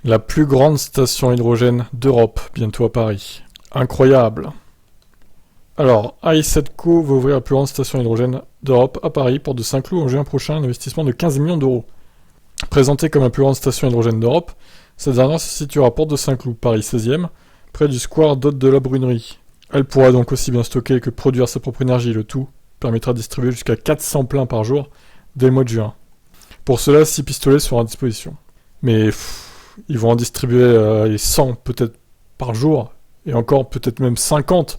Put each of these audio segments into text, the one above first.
La plus grande station hydrogène d'Europe, bientôt à Paris. Incroyable. Alors, i7Co va ouvrir la plus grande station hydrogène d'Europe à Paris, porte de Saint-Cloud, en juin prochain, un investissement de 15 millions d'euros. Présentée comme la plus grande station hydrogène d'Europe, cette dernière se situera à Porte de Saint-Cloud, Paris 16e, près du square d'Hôte de la Brunerie. Elle pourra donc aussi bien stocker que produire sa propre énergie, le tout permettra de distribuer jusqu'à 400 pleins par jour dès le mois de juin. Pour cela, 6 pistolets seront à disposition. Mais ils vont en distribuer 100 peut-être par jour, et encore peut-être même 50.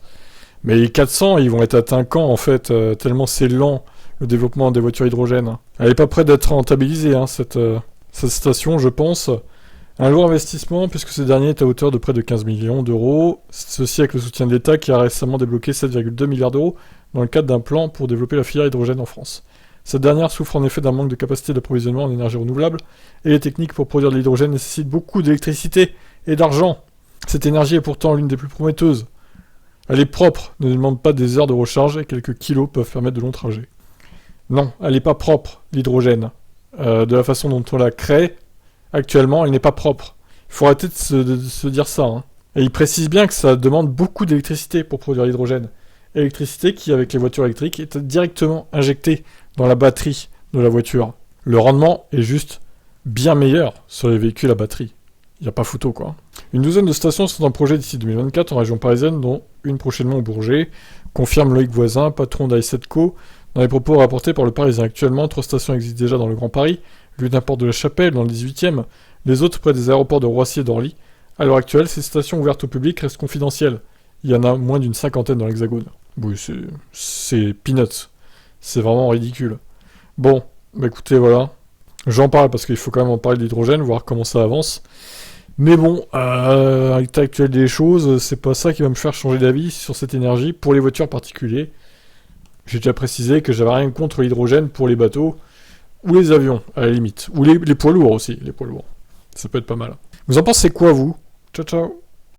Mais les 400, ils vont être atteints quand en fait, tellement c'est lent le développement des voitures hydrogènes. Elle n'est pas prête d'être rentabilisée, cette station, je pense. Un lourd investissement, puisque ce dernier est à hauteur de près de 15 millions d'euros. Ceci avec le soutien de l'État qui a récemment débloqué 7,2 milliards d'euros dans le cadre d'un plan pour développer la filière hydrogène en France. Cette dernière souffre en effet d'un manque de capacité d'approvisionnement en énergie renouvelable, et les techniques pour produire de l'hydrogène nécessitent beaucoup d'électricité et d'argent. Cette énergie est pourtant l'une des plus prometteuses. Elle est propre, ne demande pas des heures de recharge et quelques kilos peuvent permettre de longs trajets. Non, elle n'est pas propre, l'hydrogène. De la façon dont on la crée, actuellement, elle n'est pas propre. Il faut arrêter de se dire ça. Et il précise bien que ça demande beaucoup d'électricité pour produire l'hydrogène. Électricité qui, avec les voitures électriques, est directement injectée dans la batterie de la voiture. Le rendement est juste bien meilleur sur les véhicules à batterie. Il n'y a pas photo, quoi. Une douzaine de stations sont en projet d'ici 2024 en région parisienne, dont une prochainement au Bourget, confirme Loïc Voisin, patron d'i7Co, dans les propos rapportés par le Parisien. Actuellement, 3 stations existent déjà dans le Grand Paris, l'une à Porte de la Chapelle, dans le 18e, les autres près des aéroports de Roissy et d'Orly. À l'heure actuelle, ces stations ouvertes au public restent confidentielles. Il y en a moins d'une 50aine dans l'Hexagone. Oui, c'est peanuts. C'est vraiment ridicule. Bon, bah écoutez, voilà. J'en parle parce qu'il faut quand même en parler de l'hydrogène, voir comment ça avance. Mais bon, à l'état actuel des choses, c'est pas ça qui va me faire changer d'avis sur cette énergie pour les voitures particulières. J'ai déjà précisé que j'avais rien contre l'hydrogène pour les bateaux ou les avions, à la limite. Ou les poids lourds aussi, les poids lourds. Ça peut être pas mal. Vous en pensez quoi, vous ? Ciao, ciao.